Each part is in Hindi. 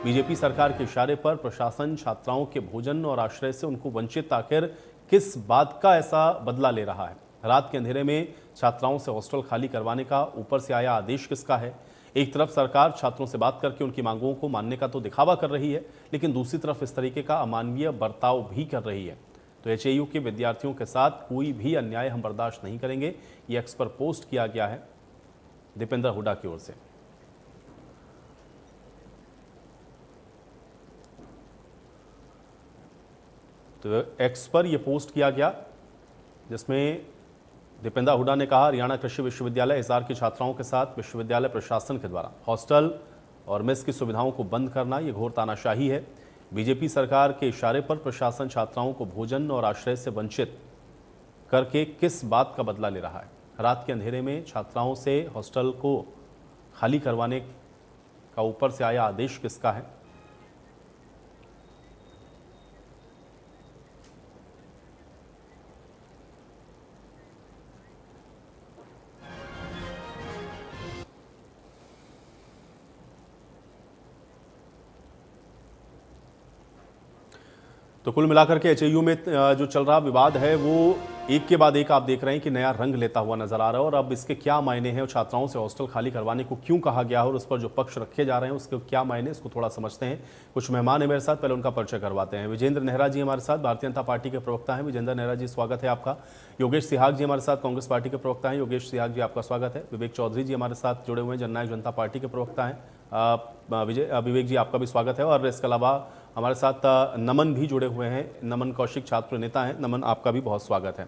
बीजेपी सरकार के इशारे पर प्रशासन छात्राओं के भोजन और आश्रय से उनको वंचित आखिर किस बात का ऐसा बदला ले रहा है? रात के अंधेरे में छात्राओं से हॉस्टल खाली करवाने का ऊपर से आया आदेश किसका है? एक तरफ सरकार छात्रों से बात करके उनकी मांगों को मानने का तो दिखावा कर रही है, लेकिन दूसरी तरफ इस तरीके का अमानवीय बर्ताव भी कर रही है। तो एचएयू के विद्यार्थियों के साथ कोई भी अन्याय हम बर्दाश्त नहीं करेंगे, ये एक्स पर पोस्ट किया गया है दीपेंद्र हुड्डा की ओर से। तो एक्स पर यह पोस्ट किया गया जिसमें दीपेंद्र हुड्डा ने कहा, हरियाणा कृषि विश्वविद्यालय हिसार की छात्राओं के साथ विश्वविद्यालय प्रशासन के द्वारा हॉस्टल और मेस की सुविधाओं को बंद करना यह घोर तानाशाही है। बीजेपी सरकार के इशारे पर प्रशासन छात्राओं को भोजन और आश्रय से वंचित करके किस बात का बदला ले रहा है? रात के अंधेरे में छात्राओं से हॉस्टल को खाली करवाने का ऊपर से आया आदेश किसका है? तो कुल मिलाकर के एचएयू में जो चल रहा विवाद है वो एक के बाद एक आप देख रहे हैं कि नया रंग लेता हुआ नजर आ रहा है। और अब इसके क्या मायने हैं और छात्राओं से हॉस्टल खाली करवाने को क्यों कहा गया है और उस पर जो पक्ष रखे जा रहे हैं उसके क्या मायने, इसको थोड़ा समझते हैं। कुछ मेहमान है मेरे साथ, पहले उनका परिचय करवाते हैं। विजेंद्र नेहरा जी हमारे साथ, भारतीय जनता पार्टी के प्रवक्ता हैं। विजेंद्र नेहरा जी स्वागत है आपका। योगेश सिहाग जी हमारे साथ, कांग्रेस पार्टी के प्रवक्ता हैं। योगेश सिहाग जी आपका स्वागत है। विवेक चौधरी जी हमारे साथ जुड़े हुए हैं, जननायक जनता पार्टी के प्रवक्ता हैं। विवेक जी आपका भी स्वागत है। और इसके अलावा हमारे साथ नमन भी जुड़े हुए हैं, नमन कौशिक छात्र नेता हैं। नमन आपका भी बहुत स्वागत है।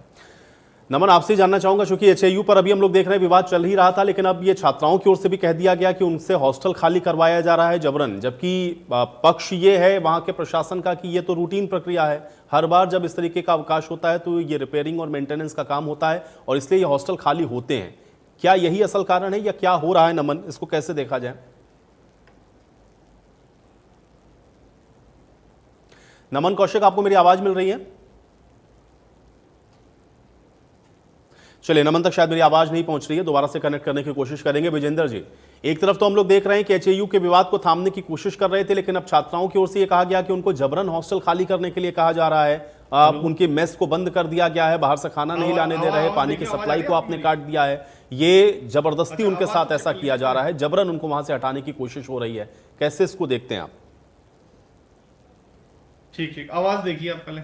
नमन आपसे जानना चाहूंगा, क्योंकि एचएयू पर अभी हम लोग देख रहे हैं विवाद चल ही रहा था, लेकिन अब ये छात्राओं की ओर से भी कह दिया गया कि उनसे हॉस्टल खाली करवाया जा रहा है जबरन, जबकि पक्ष ये है वहां के प्रशासन का कि ये तो रूटीन प्रक्रिया है, हर बार जब इस तरीके का अवकाश होता है तो ये रिपेयरिंग और मेंटेनेंस का काम होता है और इसलिए ये हॉस्टल खाली होते हैं। क्या यही असल कारण है या क्या हो रहा है? नमन, इसको कैसे देखा जाए? नमन कौशिक, आपको मेरी आवाज मिल रही है? चलिए, नमन तक शायद मेरी आवाज नहीं पहुंच रही है, दोबारा से कनेक्ट करने की कोशिश करेंगे। विजेंद्र जी, एक तरफ तो हम लोग देख रहे हैं कि एचएयू के विवाद को थामने की कोशिश कर रहे थे, लेकिन अब छात्राओं की ओर से यह कहा गया कि उनको जबरन हॉस्टल खाली करने के लिए कहा जा रहा है। उनकी मेस को बंद कर दिया गया है, बाहर से खाना नहीं लाने दे रहे, पानी की सप्लाई को आपने काट दिया है। ये जबरदस्ती उनके साथ ऐसा किया जा रहा है, जबरन उनको वहां से हटाने की कोशिश हो रही है। कैसे इसको देखते हैं आप? ठीक ठीक, आवाज देखिए आप पहले।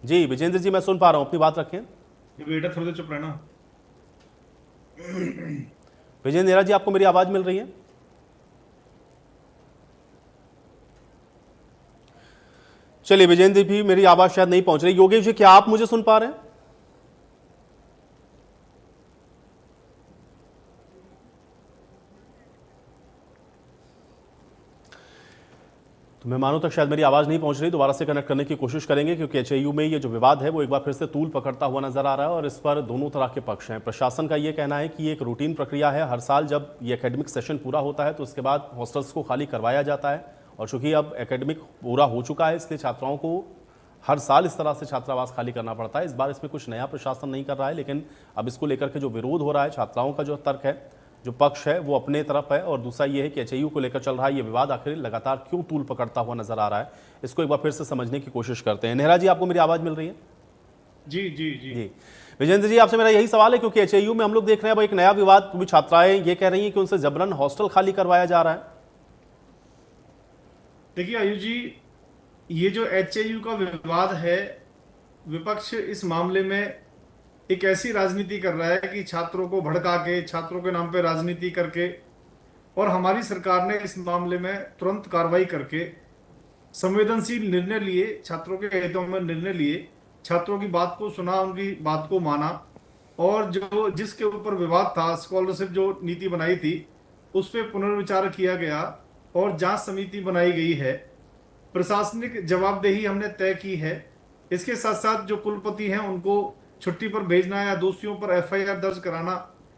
जी विजेंद्र जी, मैं सुन पा रहा हूं, अपनी बात रखें। बेटा थोड़ी देर चुप रहना। विजेंद्र नेहरा जी, आपको मेरी आवाज मिल रही है? चलिए, विजेंद्र भी मेरी आवाज शायद नहीं पहुंच रही। योगेश जी, क्या आप मुझे सुन पा रहे हैं? तो मेहमानों तक शायद मेरी आवाज़ नहीं पहुंच रही, दोबारा से कनेक्ट करने की कोशिश करेंगे, क्योंकि एचएयू में ये जो विवाद है वो एक बार फिर से तूल पकड़ता हुआ नजर आ रहा है और इस पर दोनों तरह के पक्ष हैं। प्रशासन का ये कहना है कि ये एक रूटीन प्रक्रिया है, हर साल जब ये एकेडमिक सेशन पूरा होता है तो उसके बाद हॉस्टल्स को खाली करवाया जाता है, और चूंकि अब एकेडमिक पूरा हो चुका है इसलिए छात्राओं को हर साल इस तरह से छात्रावास खाली करना पड़ता है। इस बार इसमें कुछ नया प्रशासन नहीं कर रहा है, लेकिन अब इसको लेकर के जो विरोध हो रहा है, छात्राओं का जो तर्क है, जो पक्ष है वो अपने तरफ है, और दूसरा ये है कि एचएयू को लेकर चल रहा है ये विवाद आखिर लगातार क्यों तूल पकड़ता हुआ नजर आ रहा है, इसको एक बार फिर से समझने की कोशिश करते हैं। नेहरा जी, आपको मेरी आवाज मिल रही है? जी जी जी जी विजेंद्र जी, आपसे मेरा यही सवाल है, क्योंकि एचएयू में हम लोग देख रहे हैं अब एक नया विवाद, क्योंकि छात्राएं ये कह रही हैं कि उनसे जबरन हॉस्टल खाली करवाया जा रहा है। देखिए आयुष जी, ये जो एचएयू का विवाद है, विपक्ष इस मामले में एक ऐसी राजनीति कर रहा है कि छात्रों को भड़का के, छात्रों के नाम पे राजनीति करके, और हमारी सरकार ने इस मामले में तुरंत कार्रवाई करके संवेदनशील निर्णय लिए, छात्रों के हितों में निर्णय लिए, छात्रों की बात को सुना, उनकी बात को माना, और जो जिसके ऊपर विवाद था, स्कॉलरशिप जो नीति बनाई थी उस पर पुनर्विचार किया गया और जांच समिति बनाई गई है। प्रशासनिक जवाबदेही हमने तय की है। इसके साथ साथ जो कुलपति हैं उनको छुट्टी पर भेजना या दोषियों पर एफआईआर दर्ज कराना,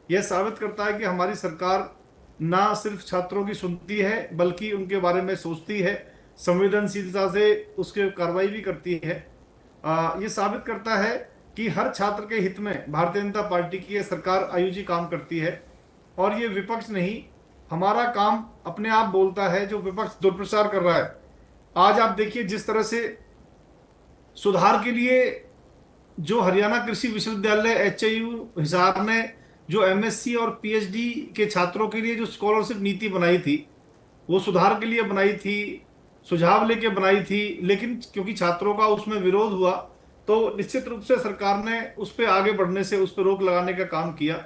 यह साबित करता है कि हमारी सरकार ना सिर्फ छात्रों की सुनती है बल्कि उनके बारे में सोचती है, संवेदनशीलता से उसके कार्रवाई भी करती है। ये साबित करता है कि हर छात्र के हित में भारतीय जनता पार्टी की यह सरकार आयुजी काम करती है, और ये विपक्ष नहीं, हमारा काम अपने आप बोलता है, जो विपक्ष दुष्प्रचार कर रहा है। आज आप देखिए जिस तरह से सुधार के लिए जो हरियाणा कृषि विश्वविद्यालय एचएयू हिसार ने जो एमएससी और पीएचडी के छात्रों के लिए जो स्कॉलरशिप नीति बनाई थी, वो सुधार के लिए बनाई थी, सुझाव लेके बनाई थी, लेकिन क्योंकि छात्रों का उसमें विरोध हुआ, तो निश्चित रूप से सरकार ने उस पर आगे बढ़ने से उस पर रोक लगाने का काम किया।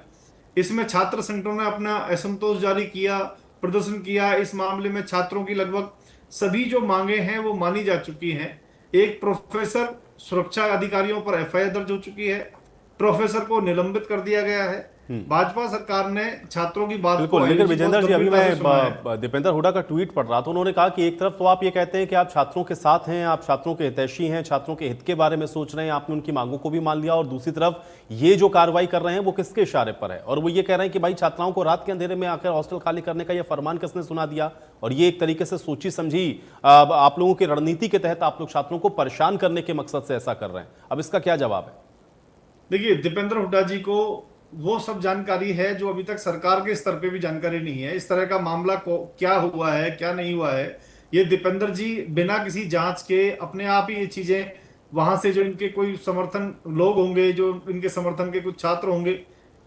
इसमें छात्र संगठनों ने अपना असंतोष जारी किया, प्रदर्शन किया। इस मामले में छात्रों की लगभग सभी जो मांगे हैं वो मानी जा चुकी हैं। एक प्रोफेसर सुरक्षा अधिकारियों पर एफआईआर दर्ज हो चुकी है, प्रोफेसर को निलंबित कर दिया गया है। भाजपा सरकार ने छात्रों की बात को बिल्कुल। लेकिन आयोजित बहुत विजेंद्र जी, अभी गंभीरता से सुना है। मैं दीपेंद्र हुड्डा का ट्वीट पढ़ रहा था, उन्होंने कहा कि एक तरफ तो आप ये कहते हैं कि आप छात्रों के साथ हैं, आप छात्रों के हितैषी हैं, छात्रों के हित के बारे में सोच रहे हैं, आपने उनकी मांगों को भी मान लिया, और दूसरी तरफ ये जो कार्रवाई कर रहे हैं वो किसके इशारे पर है, और वो ये कह रहे हैं कि भाई छात्राओं को रात के अंधेरे में आकर हॉस्टल खाली करने का यह फरमान किसने सुना दिया, और ये एक तरीके से सोची समझी आप लोगों की रणनीति के तहत आप लोग छात्रों को परेशान करने के मकसद से ऐसा कर रहे हैं। अब इसका क्या जवाब है? देखिए, दीपेंद्र हुड्डा जी को वो सब जानकारी है जो अभी तक सरकार के स्तर पे भी जानकारी नहीं है। इस तरह का मामला को क्या हुआ है, क्या नहीं हुआ है, ये दीपेंद्र जी बिना किसी जांच के अपने आप ही ये चीजें, वहां से जो इनके कोई समर्थन लोग होंगे, जो इनके समर्थन के कुछ छात्र होंगे,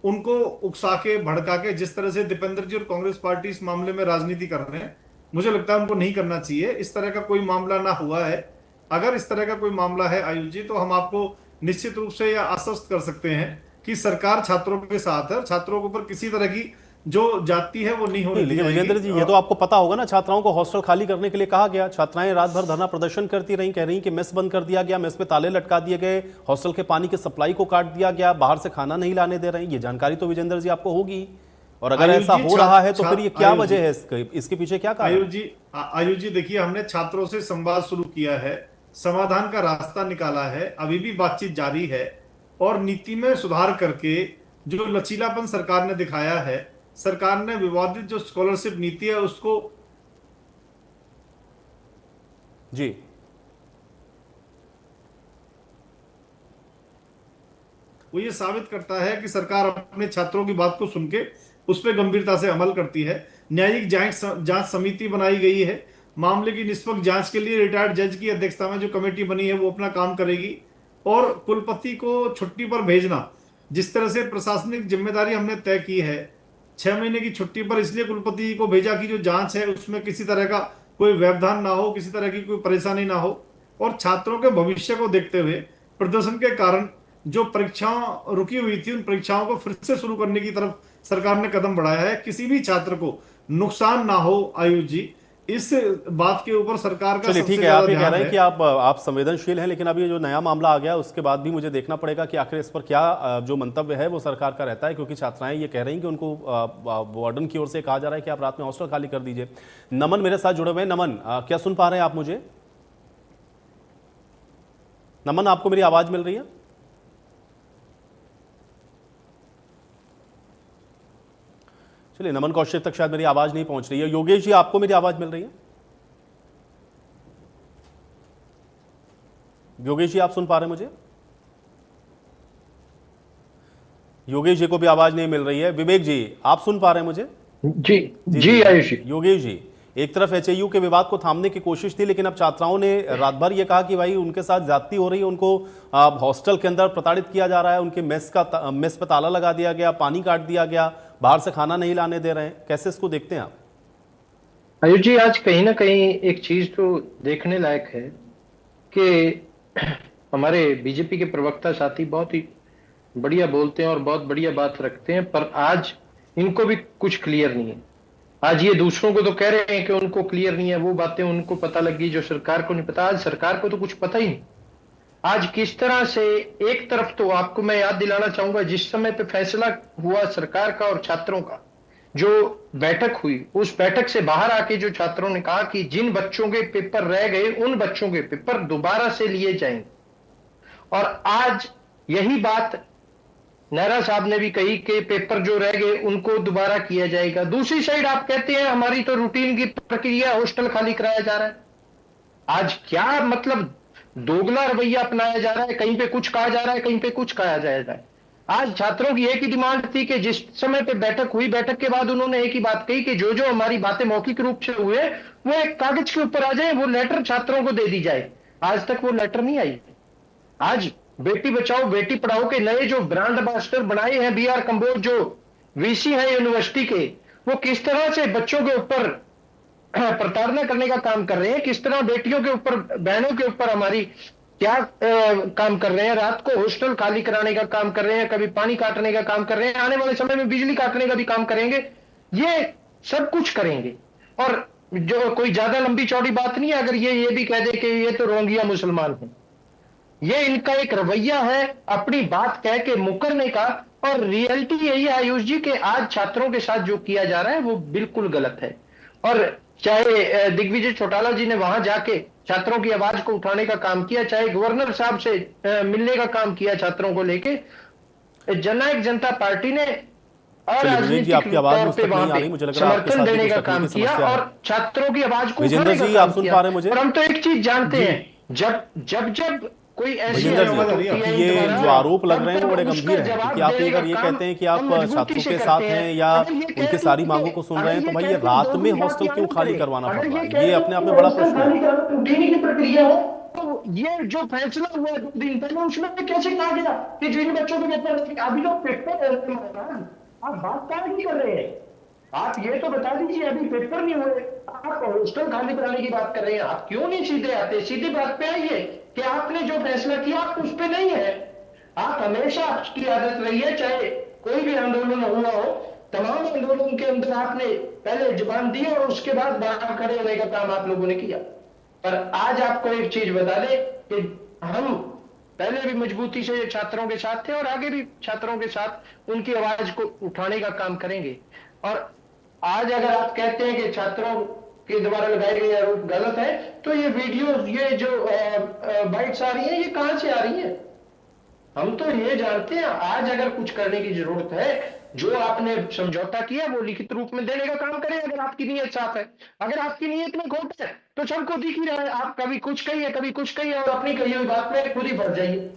उनको उकसा के भड़का के जिस तरह से दीपेंद्र जी और कांग्रेस पार्टी इस मामले में राजनीति कर रहे हैं, मुझे लगता है उनको नहीं करना चाहिए। इस तरह का कोई मामला ना हुआ है। अगर इस तरह का कोई मामला है आयुष जी, तो हम आपको निश्चित रूप से यह आश्वस्त कर सकते हैं कि सरकार छात्रों के साथ है, और छात्रों के ऊपर किसी तरह की जो जाति है वो नहीं होने नहीं, दी लेकिन जाएगी। विजेंद्र जी, ये तो आपको पता होगा ना, छात्राओं को हॉस्टल खाली करने के लिए कहा गया, छात्राएं रात भर धरना प्रदर्शन करती रहीं, कह रही कि मेस बंद कर दिया गया, मेस पे ताले लटका दिए गए, हॉस्टल के पानी के सप्लाई को काट दिया गया, बाहर से खाना नहीं लाने दे रहे हैं। ये जानकारी तो विजेंद्र जी आपको होगी, और अगर आयुष ऐसा जी, हो रहा है तो फिर ये क्या आयुष जी, वजह है, इसके पीछे क्या कारण आयुष है? जी, आयुष जी देखिए, हमने छात्रों से संवाद शुरू किया है, समाधान का रास्ता निकाला है, अभी भी बातचीत जारी है, और नीति में सुधार करके जो लचीलापन सरकार ने दिखाया है, सरकार ने विवादित जो स्कॉलरशिप नीति है उसको जी, वो ये साबित करता है कि सरकार अपने छात्रों की बात को सुन के उस पर गंभीरता से अमल करती है। न्यायिक जांच समिति बनाई गई है। मामले की निष्पक्ष जांच के लिए रिटायर्ड जज की अध्यक्षता में जो कमेटी बनी है वो अपना काम करेगी। और कुलपति को छुट्टी पर भेजना, जिस तरह से प्रशासनिक जिम्मेदारी हमने तय की है, 6 महीने की छुट्टी पर इसलिए कुलपति को भेजा कि जो जांच है उसमें किसी तरह का कोई व्यवधान ना हो, किसी तरह की कोई परेशानी ना हो, और छात्रों के भविष्य को देखते हुए प्रदर्शन के कारण जो परीक्षाएं रुकी हुई थी, उन परीक्षाओं को फिर से शुरू करने की तरफ सरकार ने कदम बढ़ाया है। किसी भी छात्र को नुकसान ना हो आयुष जी, इस बात के ऊपर सरकार का चलिए सबसे ठीक है। ज्यादा आप ये कह ध्यान रहे हैं है। कि आप संवेदनशील हैं, लेकिन अभी जो नया मामला आ गया उसके बाद भी मुझे देखना पड़ेगा कि आखिर इस पर क्या जो मंतव्य है वो सरकार का रहता है, क्योंकि छात्राएं ये कह रही हैं कि उनको वार्डन की ओर से कहा जा रहा है कि आप रात में हॉस्टल खाली कर दीजिए। नमन मेरे साथ जुड़े हुए हैं। नमन, क्या सुन पा रहे हैं आप मुझे? नमन, आपको मेरी आवाज मिल रही है? चलिए, नमन कौशिक तक शायद मेरी आवाज नहीं पहुंच रही है। योगेश जी, आपको मेरी आवाज मिल रही है? योगेश जी, आप सुन पा रहे हैं मुझे? योगेश जी को भी आवाज नहीं मिल रही है। विवेक जी, आप सुन पा रहे हैं मुझे? जी जी आयुष जी। योगेश जी, एक तरफ एचएयू के विवाद को थामने की कोशिश थी, लेकिन अब छात्राओं ने रात भर ये कहा कि भाई उनके साथ ज्यादती हो रही है, उनको हॉस्टल के अंदर प्रताड़ित किया जा रहा है, उनके मेस पे ताला लगा दिया गया, पानी काट दिया गया, बाहर से खाना नहीं लाने दे रहे हैं। कैसे इसको देखते हैं आप? आयुष जी, आज कहीं ना कहीं एक चीज तो देखने लायक है कि हमारे बीजेपी के प्रवक्ता साथी बहुत ही बढ़िया बोलते हैं और बहुत बढ़िया बात रखते हैं, पर आज इनको भी कुछ क्लियर नहीं है। आज ये दूसरों को तो कह रहे हैं कि उनको क्लियर नहीं है, वो बातें उनको पता लगी जो सरकार को नहीं पता। आज सरकार को तो कुछ पता ही नहीं। आज किस तरह से एक तरफ तो आपको मैं याद दिलाना चाहूंगा, जिस समय पे फैसला हुआ सरकार का और छात्रों का, जो बैठक हुई, उस बैठक से बाहर आके जो छात्रों ने कहा कि जिन बच्चों के पेपर रह गए उन बच्चों के पेपर दोबारा से लिए जाएंगे। और आज यही बात नेहरा साहब ने भी कही कि पेपर जो रह गए उनको दोबारा किया जाएगा। दूसरी साइड आप कहते हैं हमारी तो रूटीन की प्रक्रिया, हॉस्टल खाली कराया जा रहा है। आज क्या मतलब दोगला रवैया अपनाया जा रहा है, कहीं पे कुछ कहा जा रहा है, कहीं पे कुछ कहा जा रहा है। आज छात्रों की एक ही डिमांड थी कि जिस समय पे बैठक हुई, बैठक के बाद उन्होंने एक ही बात कही कि जो जो हमारी बातें मौखिक रूप से हुए वो एक कागज के ऊपर आ जाए, वो लेटर छात्रों को दे दी जाए। आज तक वो लेटर नहीं आई। आज बेटी बचाओ बेटी पढ़ाओ के नए जो ब्रांड एम्बेसडर बनाए हैं बी आर कंबोज, जो वीसी है यूनिवर्सिटी के, वो किस तरह से बच्चों के ऊपर प्रताड़ना करने का काम कर रहे हैं, किस तरह बेटियों के ऊपर, बहनों के ऊपर हमारी क्या काम कर रहे हैं। रात को हॉस्टल खाली कराने का काम कर रहे हैं, कभी पानी काटने का काम कर रहे हैं, आने वाले समय में बिजली काटने का भी काम करेंगे। ये सब कुछ करेंगे। और जो कोई ज्यादा लंबी चौड़ी बात नहीं है अगर ये भी कह दे कि ये तो रोंगिया मुसलमान है। ये इनका एक रवैया है अपनी बात कह के मुकरने का। और रियलिटी यही है आयुष जी कि आज छात्रों के साथ जो किया जा रहा है वो बिल्कुल गलत है। और चाहे दिग्विजय चौटाला जी ने वहां जाके छात्रों की आवाज को उठाने का काम किया, चाहे गवर्नर साहब से मिलने का काम किया छात्रों को लेके, जननायक जनता पार्टी ने जी, आपकी आवाज मुझ तक नहीं आ रही, मुझे लग रहा है आपके समर्थन साथ देने कुछ का तकनीकी काम किया समस्या है। और छात्रों की आवाज को विजेंद्र उठाने जी, का आप काम सुन किया। पा रहे हैं मुझे? और हम तो एक चीज जानते हैं, जब कोई ऐसी विजेंद्र आवाज जी, होती है क्योंकि ये इनके जो द्वारा, आरोप लग तब रहे हैं वो तक बड़े उसका गंभीर हैं, जवाब क्योंकि आप देने अगर का ये काम कहते हैं कि हम आप मजबूती छात्रों से के करते साथ हैं। हैं या अगर ये कह उनके दूं सारी कि मांगों को सुन अगर रहे हैं, तो ये भाई कह ये दूं रात जो में भी हॉस्टल बात क्यों यहाँ खाली करे, करवाना पड़ अगर रहा ये है? कह ये दूं अपने आप कि में बड़ा हॉस्टल प्रश्न है। खाली कराना रूटीन की प्रक्रिया है, तो ये जो फैसला हुआ 2 दिन पहले उसमें कैसे कहा गया कि जिन बच्चों को पेपर, अभी लोग पेपर, आप बात क्या ही कर रहे हैं? आप ये तो बता दीजिए अभी पेपर नहीं हुए, आप हॉस्टल खाली कराने की बात कर रहे हैं। आप क्यों नहीं सीधे आते, सीधी बात पे आइए कि आपने जो फैसला किया आप उस पे नहीं है। आप हमेशा, आपकी आदत रही है, चाहे कोई भी आंदोलन हुआ हो, तमाम आंदोलन के अंदर आपने पहले जुबान दी और उसके बाद बाहर खड़े होने का काम आप लोगों ने किया। पर आज आपको एक चीज बता दे कि हम पहले भी मजबूती से छात्रों के साथ थे और आगे भी छात्रों के साथ उनकी आवाज को उठाने का काम करेंगे। और आज अगर आप कहते हैं कि छात्रों के द्वारा लगाए गए आरोप गलत है, तो ये वीडियो, ये जो बाइट्स आ रही है, ये कहां से आ रही है? हम तो ये जानते हैं आज अगर कुछ करने की जरूरत है, जो आपने समझौता किया वो लिखित रूप में देने का काम करें अगर आपकी नीयत साफ है। अगर आपकी नीयत में खोट है तो सबको दिख ही रहा है, आप कभी कुछ कहिए कभी कुछ कहिए और अपनी कही हुई बात में खुद ही फंस जाइए।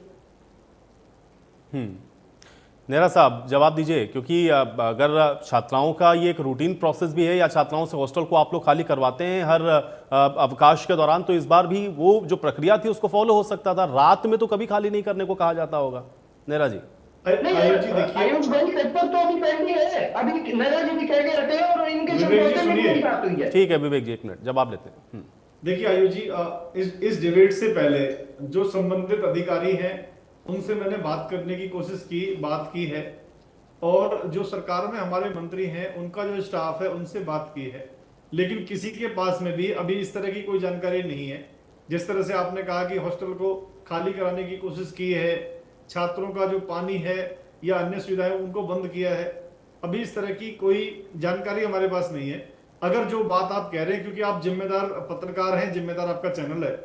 नेहरा साहब, जवाब दीजिए, क्योंकि अगर छात्राओं का ये एक रूटीन प्रोसेस भी है या छात्राओं से हॉस्टल को आप लोग खाली करवाते हैं हर अवकाश के दौरान, तो इस बार भी वो जो प्रक्रिया थी उसको फॉलो हो सकता था। रात में तो कभी खाली नहीं करने को कहा जाता होगा। नेहरा जी, आयुष भाई पेपर तो अभी पेंडिंग है, अभी नेहरा जी भी कह के हटे और इनके समझौते में यही बात हुई है। ठीक है विवेक जी, एक मिनट जवाब लेते हैं। देखिए आयुष जी, इस डिबेट से पहले जो संबंधित अधिकारी हैं उनसे मैंने बात करने की कोशिश की, बात की है, और जो सरकार में हमारे मंत्री हैं उनका जो स्टाफ है उनसे बात की है, लेकिन किसी के पास में भी अभी इस तरह की कोई जानकारी नहीं है। जिस तरह से आपने कहा कि हॉस्टल को खाली कराने की कोशिश की है, छात्रों का जो पानी है या अन्य सुविधाएं उनको बंद किया है, अभी इस तरह की कोई जानकारी हमारे पास नहीं है। अगर जो बात आप कह रहे हैं, क्योंकि आप जिम्मेदार पत्रकार हैं, जिम्मेदार आपका चैनल है,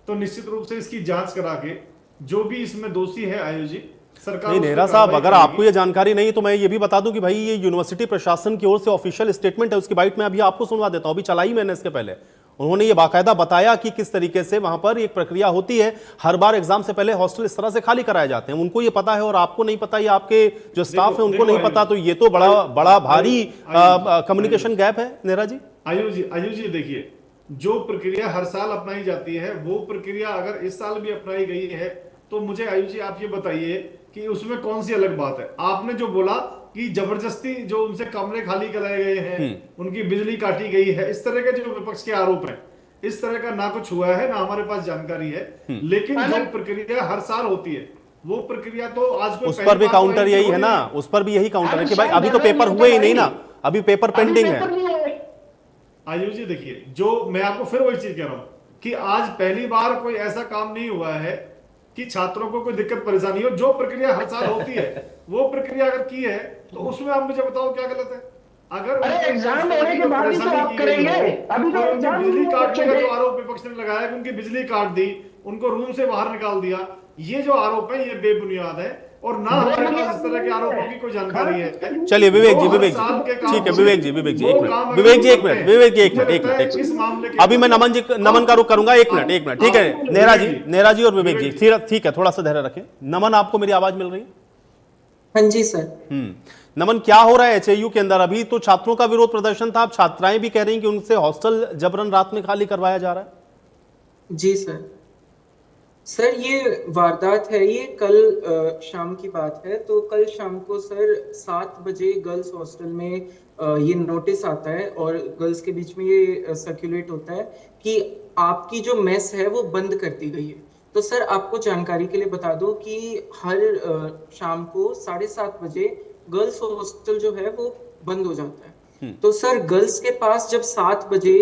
तो निश्चित रूप से इसकी जांच करा के जो भी इसमें दोषी है आयोजी सरकार। नहीं नेहरा साहब, अगर आपको ये जानकारी नहीं तो मैं ये भी बता दूं कि भाई ये यूनिवर्सिटी प्रशासन की ओर से ऑफिशियल स्टेटमेंट है, उसकी बाइट में अभी आपको सुनवा देता हूं। अभी चलाई मैंने इसके पहले, उन्होंने ये बाकायदा बताया कि किस तरीके से वहां पर एक प्रक्रिया होती है। हर बार एग्जाम से पहले हॉस्टल इस तरह से खाली कराए जाते हैं, उनको ये पता है और आपको नहीं पता, ये आपके जो स्टाफ है उनको नहीं पता, तो ये तो बड़ा भारी कम्युनिकेशन गैप है। नेहरा जी, आयुष जी देखिए, जो प्रक्रिया हर साल अपनाई जाती है वो प्रक्रिया अगर इस साल भी अपनाई गई है तो मुझे आयुष जी आप ये बताइए कि उसमें कौन सी अलग बात है। आपने जो बोला कि जबरदस्ती जो उनसे कमरे खाली कराए गए हैं, उनकी बिजली काटी गई है, इस तरह के जो विपक्ष के आरोप हैं, इस तरह का ना कुछ हुआ है, ना हमारे पास जानकारी है। लेकिन जो प्रक्रिया हर साल होती है वो प्रक्रिया तो आज उस पर भी काउंटर यही है ना, उस पर भी यही काउंटर है कि भाई अभी तो पेपर हुए ही नहीं ना, अभी पेपर पेंडिंग है। आयुष जी देखिए, जो मैं आपको फिर वही चीज कह रहा हूं कि आज पहली बार कोई ऐसा काम नहीं हुआ है कि छात्रों को कोई दिक्कत परेशानी हो। जो प्रक्रिया हर साल होती है वो प्रक्रिया अगर की है तो उसमें आप मुझे बताओ क्या गलत है। अगर एग्जाम होने के बाद ही तो आप करेंगे, अभी तो एग्जाम बिजली काटने का जो आरोप विपक्ष ने लगाया कि उनकी बिजली काट दी, उनको रूम से बाहर निकाल दिया, ये जो आरोप है ये बेबुनियाद है और ना हमारे पास इस तरह के आरोपों की कोई जानकारी है। चलिए विवेक जी, ठीक है विवेक जी, एक मिनट, विवेक जी एक मिनट, इस मामले अभी मैं नमन का रुख करूंगा, एक मिनट, ठीक है नेहरा जी और विवेक जी, ठीक है, थोड़ा सा धैर्य रखें। नमन, आपको मेरी आवाज मिल रही है? हाँ जी सर। नमन, क्या हो रहा है एचएयू के अंदर? अभी तो छात्रों का विरोध प्रदर्शन था, अब छात्राएं भी कह रही हैं कि उनसे हॉस्टल जबरन रात में खाली करवाया जा रहा है। जी सर। सर ये वारदात है, ये कल शाम की बात है। तो कल शाम को सर 7 बजे गर्ल्स हॉस्टल में ये नोटिस आता है और गर्ल्स के बीच में ये सर्कुलेट होता है कि आपकी जो मेस है वो बंद कर दी गई है। तो सर आपको जानकारी के लिए बता दूं कि हर शाम को 7:30 बजे गर्ल्स हॉस्टल जो है वो बंद हो जाता है। तो सर गर्ल्स के पास जब 7 बजे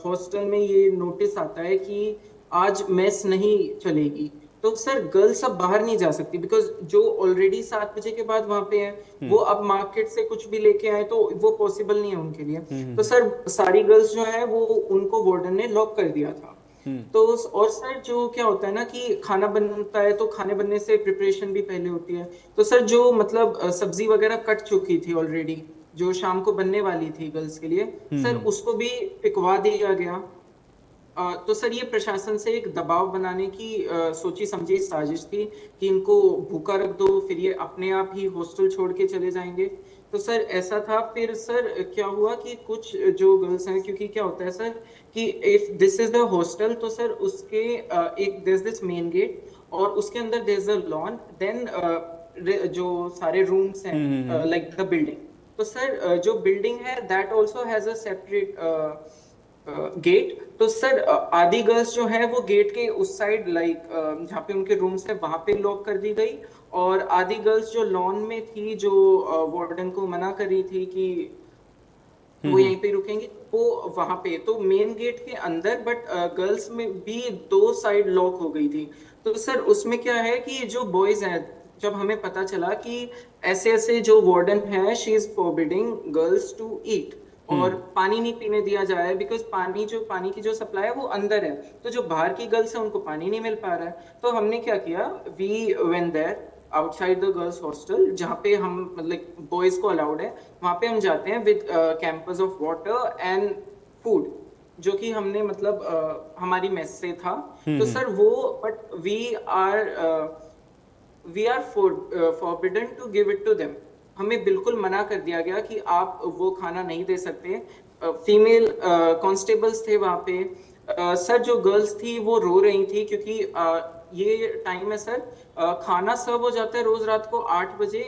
हॉस्टल में ये नोटिस आता है कि आज मेस नहीं चलेगी, तो सर गर्ल्स अब बाहर नहीं जा सकती, बिकॉज जो ऑलरेडी 7 बजे के बाद वहां पे है वो अब मार्केट से कुछ भी लेके आए तो वो पॉसिबल नहीं है उनके लिए। तो सर सारी गर्ल्स जो है वो उनको वार्डन ने लॉक कर दिया था। तो और सर जो क्या होता है ना कि खाना बनता है तो खाने बनने से प्रिपरेशन भी पहले होती है। तो सर जो मतलब सब्जी वगैरह कट चुकी थी ऑलरेडी, जो शाम को बनने वाली थी गर्ल्स के लिए, सर उसको भी पिकवा दिया गया। तो सर ये प्रशासन से एक दबाव बनाने की सोची समझी साजिश थी कि इनको भूखा रख दो, फिर ये अपने आप ही हॉस्टल छोड़ के चले जाएंगे। तो सर ऐसा था। फिर सर क्या हुआ कि कुछ जो गर्ल्स हैं, क्योंकि क्या होता है सर कि if this is the hostel, तो सर उसके एक there is this main gate और उसके अंदर there is a lawn, then जो सारे रूम्स हैं लाइक द बिल्डिंग। तो सर जो बिल्डिंग है that also has a separate gate. तो सर आधी गर्ल्स जो है वो गेट के उस साइड लाइक जहाँ पे उनके रूम्स है वहां पे लॉक कर दी गई, और आधी गर्ल्स जो लॉन में थी, जो वार्डन को मना कर रही थी कि वो यहीं पे रुकेंगे, वो वहां पे तो मेन गेट के अंदर, बट गर्ल्स में भी 2 साइड लॉक हो गई थी। तो सर उसमें क्या है कि जो बॉयज हैं, जब हमें पता चला कि ऐसे ऐसे जो वार्डन है she is forbidding girls to eat और पानी नहीं पीने दिया जा रहा है, बिकॉज पानी की जो सप्लाई है वो अंदर है, तो जो बाहर की गर्ल्स है उनको पानी नहीं मिल पा रहा है। तो हमने क्या किया, we went there outside the girls hostel, जहाँ पे हम मतलब बॉयज को अलाउड है, वहां पे हम जाते हैं with campers of water and food, जो कि हमने मतलब हमारी मेस से था। तो सर वो but we are forbidden to give it to them. हमें बिल्कुल मना कर दिया गया कि आप वो खाना नहीं दे सकते। फीमेल कांस्टेबल्स थे वहां पे। सर जो गर्ल्स थी वो रो रही थी क्योंकि ये टाइम है सर, खाना सर्व हो जाता है रोज रात को 8 बजे,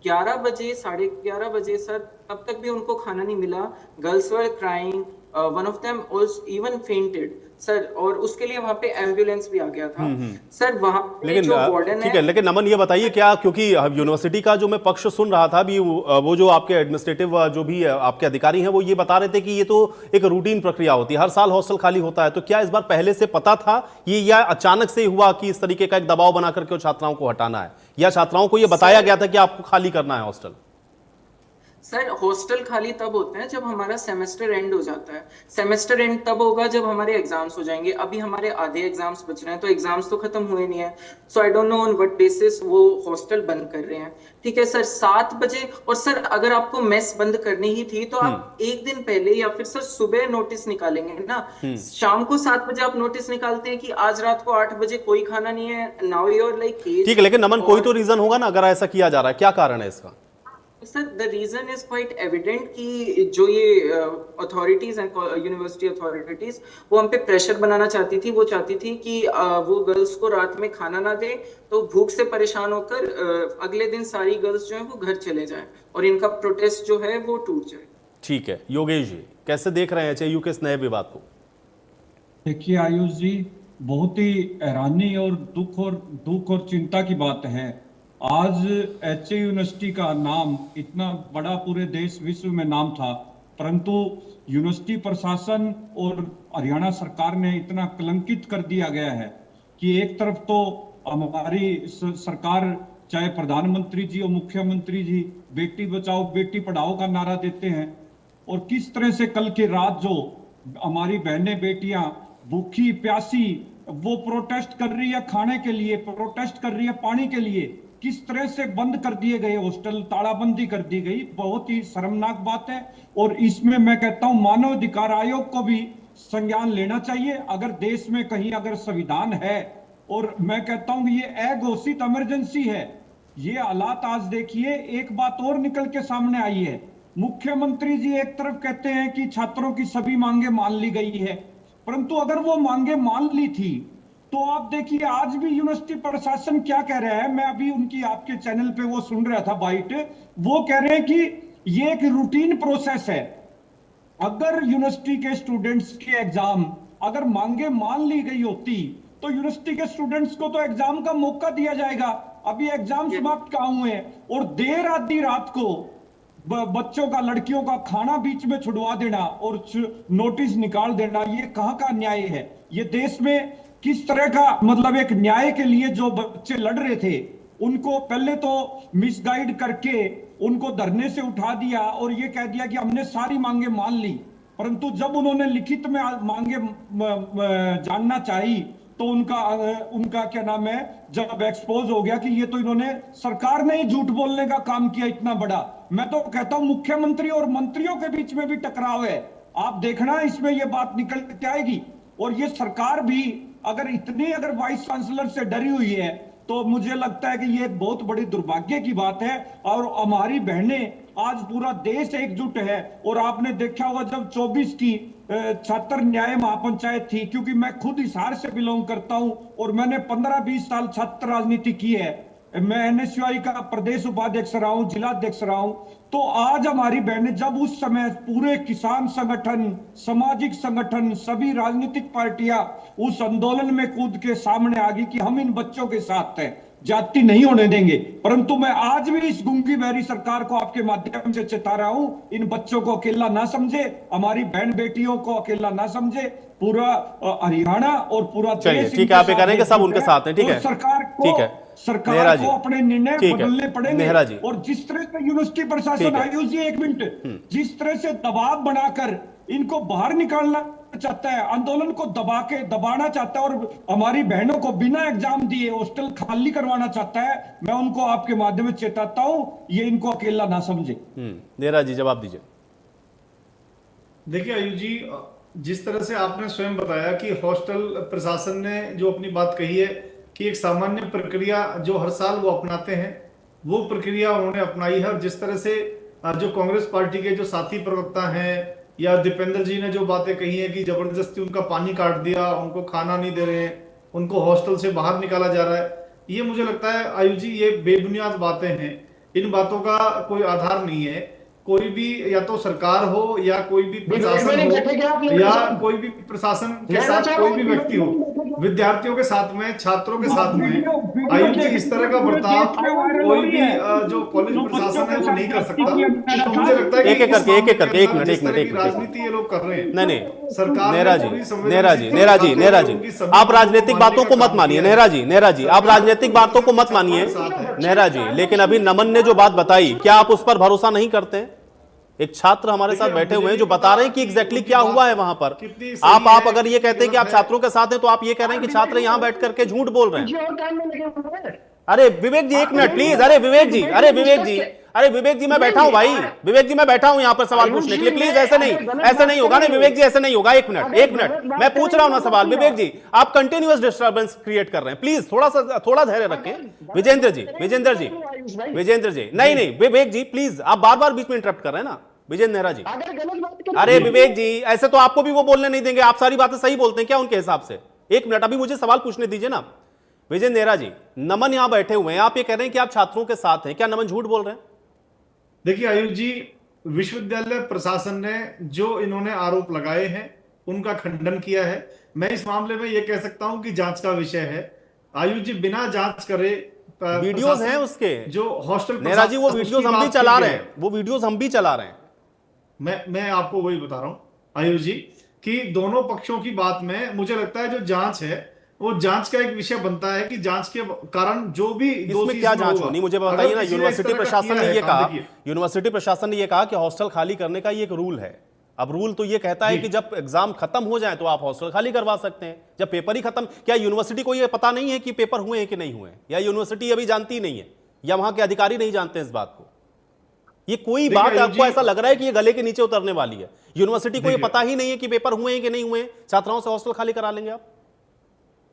11 बजे, 11:30 बजे सर, तब तक भी उनको खाना नहीं मिला। Girls were crying, one of them also even fainted sir, और उसके लिए वहां पे एम्बुलेंस भी आ गया था। सर वहां पे लेकिन जो वार्डन ठीक है, लेकिन नमन ये बताइए क्या, क्योंकि यूनिवर्सिटी का जो मैं पक्ष सुन रहा था अभी, वो जो आपके एडमिनिस्ट्रेटिव जो भी आपके अधिकारी हैं वो ये बता रहे थे कि ये तो एक रूटीन प्रक्रिया होती है, हर साल हॉस्टल खाली होता है, तो क्या इस बार पहले से पता था ये, या अचानक से हुआ कि इस तरीके का एक दबाव बना करके छात्राओं को हटाना है, या छात्राओं को ये बताया गया था कि आपको खाली करना है हॉस्टल? सर हॉस्टल खाली तब होते हैं जब हमारा सेमेस्टर एंड हो जाता है। सेमेस्टर एंड तब होगा जब हमारे एग्जाम्स हो जाएंगे। अभी हमारे आधे एग्जाम्स बच रहे हैं, तो एग्जाम्स तो खत्म हुए नहीं है। So I don't know on what basis वो हॉस्टल बंद कर रहे हैं। ठीक है सर, 7 बजे। और सर अगर आपको मेस बंद करनी ही थी तो आप एक दिन पहले या फिर सर सुबह नोटिस निकालेंगे ना। शाम को 7 बजे आप नोटिस निकालते हैं कि आज रात को 8 बजे कोई खाना नहीं है, नाउ यू आर लाइक ठीक है, लेकिन नमन कोई तो रीजन होगा ना अगर ऐसा किया जा रहा है, क्या कारण है इसका? Sir the reason is quite evident कि जो ये अथॉरिटीज हैं, यूनिवर्सिटी अथॉरिटीज, वो हम पे प्रेशर बनाना चाहती थी। वो चाहती थी कि वो गर्ल्स को रात में खाना ना दे, तो भूख से परेशान होकर अगले दिन सारी गर्ल्स जो है वो घर चले जाएं और इनका प्रोटेस्ट जो है वो टूट जाए। ठीक है, योगेश जी कैसे देख रहे हैं एचएयू के इस नए विवाद को? देखिए आयुष जी, बहुत ही हैरानी और दुख और चिंता की बात है। आज एचएयू यूनिवर्सिटी का नाम इतना बड़ा पूरे देश विश्व में नाम था, परंतु यूनिवर्सिटी प्रशासन और हरियाणा सरकार ने इतना कलंकित कर दिया गया है कि एक तरफ तो हमारी सरकार, चाहे प्रधानमंत्री जी और मुख्यमंत्री जी, बेटी बचाओ बेटी पढ़ाओ का नारा देते हैं, और किस तरह से कल की रात जो हमारी बहनें बेटियां भूखी प्यासी वो प्रोटेस्ट कर रही है, खाने के लिए प्रोटेस्ट कर रही है, पानी के लिए, किस तरह से बंद कर दिए गए हॉस्टल, तालाबंदी कर दी गई। बहुत ही शर्मनाक बात है, और इसमें मैं कहता हूं मानव अधिकार आयोग को भी संज्ञान लेना चाहिए। अगर देश में कहीं अगर संविधान है, और मैं कहता हूं कि ये अघोषित इमरजेंसी है, ये हालात आज देखिए, एक बात और निकल के सामने आई है। मुख्यमंत्री जी एक तरफ कहते हैं कि छात्रों की सभी मांगे मान ली गई है, परंतु अगर वो मांगे मान ली थी तो आप देखिए आज भी यूनिवर्सिटी प्रशासन क्या कह रहा है। मैं अभी उनकी आपके चैनल पे वो सुन रहा था बाइट, वो कह रहे हैं कि ये एक रूटीन प्रोसेस है। अगर यूनिवर्सिटी के स्टूडेंट्स के एग्जाम अगर मांगे मान ली गई होती तो यूनिवर्सिटी के स्टूडेंट्स को तो एग्जाम का मौका दिया जाएगा। अभी एग्जाम समाप्त कहाँ हुए हैं, और देर आधी रात को बच्चों का, लड़कियों का खाना बीच में छुड़वा देना और नोटिस निकाल देना, ये कहाँ का न्याय है। ये देश में किस तरह का, मतलब एक न्याय के लिए जो बच्चे लड़ रहे थे उनको पहले तो मिसगाइड करके उनको धरने से उठा दिया और ये कह दिया कि हमने सारी मांगे मान ली, परंतु जब उन्होंने लिखित में मांगे जानना चाही तो उनका क्या नाम है, जब एक्सपोज हो गया कि ये तो इन्होंने, सरकार ने ही झूठ बोलने का काम किया इतना बड़ा। मैं तो कहता हूं मुख्यमंत्री और मंत्रियों के बीच में भी टकराव है, आप देखना इसमें ये बात निकल के आएगी। और ये सरकार भी अगर वाइस चांसलर से डरी हुई है तो मुझे लगता है कि ये एक बहुत बड़ी दुर्भाग्य की बात है। और हमारी बहनें, आज पूरा देश एकजुट है। और आपने देखा होगा जब 24 की छात्र न्याय महापंचायत थी, क्योंकि मैं खुद हिसार से बिलोंग करता हूं और मैंने 15-20 साल छात्र राजनीति की है, मैं एनएसयूआई का प्रदेश उपाध्यक्ष रहा हूं, जिला अध्यक्ष रहा हूं। तो आज हमारी बहनें, जब उस समय पूरे किसान संगठन, सामाजिक संगठन, सभी राजनीतिक पार्टियां उस आंदोलन में कूद के सामने आ गई कि हम इन बच्चों के साथ हैं, जाति नहीं होने देंगे। परंतु मैं आज भी इस गूंगी बहरी सरकार को आपके माध्यम से चेता रहा हूं, इन बच्चों को अकेला ना समझे, हमारी बहन बेटियों को अकेला ना समझे। पूरा हरियाणा और पूरा देश, ठीक है, आप ये कह रहे हैं कि सब उनके साथ हैं, ठीक है, सरकार ठीक है, सरकार को अपने निर्णय बदलने पड़ेंगे। जी। और जिस तरह से यूनिवर्सिटी प्रशासन, आयुष जी एक मिनट, जिस तरह से दबाव बनाकर इनको बाहर निकालना चाहता है, आंदोलन को दबाना चाहता है और हमारी बहनों को बिना एग्जाम दिए हॉस्टल खाली करवाना चाहता है, मैं उनको आपके माध्यम से चेताता हूं, ये इनको अकेला ना समझे। नेहरा जी जवाब दीजिए। देखिए आयुष जी, जिस तरह से आपने स्वयं बताया कि हॉस्टल प्रशासन ने जो अपनी बात कही है कि एक सामान्य प्रक्रिया जो हर साल वो अपनाते हैं, वो प्रक्रिया उन्होंने अपनाई है। और जिस तरह से जो कांग्रेस पार्टी के जो साथी प्रवक्ता हैं या दीपेंद्र जी ने जो बातें कही हैं कि जबरदस्ती उनका पानी काट दिया, उनको खाना नहीं दे रहे हैं, उनको हॉस्टल से बाहर निकाला जा रहा है, ये मुझे लगता है आयुष जी ये बेबुनियाद बातें हैं। इन बातों का कोई आधार नहीं है। कोई भी, या तो सरकार हो या कोई भी प्रशासन हो या कोई भी प्रशासन के साथ कोई भी व्यक्ति हो, विद्यार्थियों के साथ में, छात्रों के साथ में आयुष जी इस तरह का बर्ताव कोई भी जो कॉलेज प्रशासन है वो नहीं कर सकता। तो मुझे लगता है कि एक मिनट राजनीति ये लोग कर रहे हैं। नहीं सरकार, नेहरा जी आप राजनीतिक बातों को मत मानिए। नेहरा जी आप राजनीतिक बातों को मत मानिए नेहरा जी। लेकिन अभी नमन ने जो बात बताई, क्या आप उस पर भरोसा नहीं करते? एक छात्र हमारे साथ बैठे हुए हैं जो बता रहे हैं कि एग्जैक्टली क्या हुआ है वहां पर। आप अगर ये कहते हैं कि आप छात्रों के साथ हैं तो आप ये कह रहे हैं कि छात्र यहां बैठ करके झूठ बोल रहे हैं। अरे विवेक जी एक मिनट प्लीज। अरे विवेक जी मैं बैठा हूं भाई, विवेक जी मैं बैठा हूं यहां पर सवाल पूछने के लिए। प्लीज ऐसे नहीं होगा ना विवेक जी, ऐसे नहीं होगा। एक मिनट मैं पूछ रहा हूं ना सवाल। विवेक जी आप कंटिन्यूअस डिस्टर्बेंस क्रिएट कर रहे हैं, प्लीज थोड़ा धैर्य रखें। विजेंद्र जी नहीं विवेक जी प्लीज, आप बार बार बीच में इंटरप्ट कर रहे हैं ना विजेंद्र नेहरा जी। अरे विवेक जी ऐसे तो आपको भी वो बोलने नहीं देंगे, आप सारी बातें सही बोलते हैं क्या उनके हिसाब से? एक मिनट अभी मुझे सवाल पूछने दीजिए ना। विजेंद्र नेहरा जी, नमन यहां बैठे हुए हैं, आप ये कह रहे हैं कि आप छात्रों के साथ हैं, क्या नमन झूठ बोल रहे हैं? देखिए आयुष जी, विश्वविद्यालय प्रशासन ने जो इन्होंने आरोप लगाए हैं उनका खंडन किया है। मैं इस मामले में यह कह सकता हूं कि जांच का विषय है। आयुष जी बिना जांच करे, वीडियोस हैं उसके जो हॉस्टल, नेहरा जी वो वीडियोस हम भी चला रहे हैं, मैं आपको वही बता रहा हूं आयुष जी कि दोनों पक्षों की बात में मुझे लगता है जो जांच है वो जांच का एक विषय बनता है कि जांच के कारण जो भी इसमें क्या जांच होनी मुझे बताइए ना। यूनिवर्सिटी प्रशासन ने ये कहा कि हॉस्टल खाली करने का ये एक रूल है। अब रूल तो ये कहता है कि जब एग्जाम खत्म हो जाए तो आप हॉस्टल खाली करवा सकते हैं, जब पेपर ही खत्म। क्या यूनिवर्सिटी को ये पता नहीं है कि पेपर हुए हैं कि नहीं हुए, या यूनिवर्सिटी अभी जानती नहीं है, या वहां के अधिकारी नहीं जानते इस बात को? ये कोई बात आपको ऐसा लग रहा है कि ये गले के नीचे उतरने वाली है? यूनिवर्सिटी को ये पता ही नहीं है कि पेपर हुए हैं कि नहीं हुए, छात्राओं से हॉस्टल खाली करा लेंगे आप?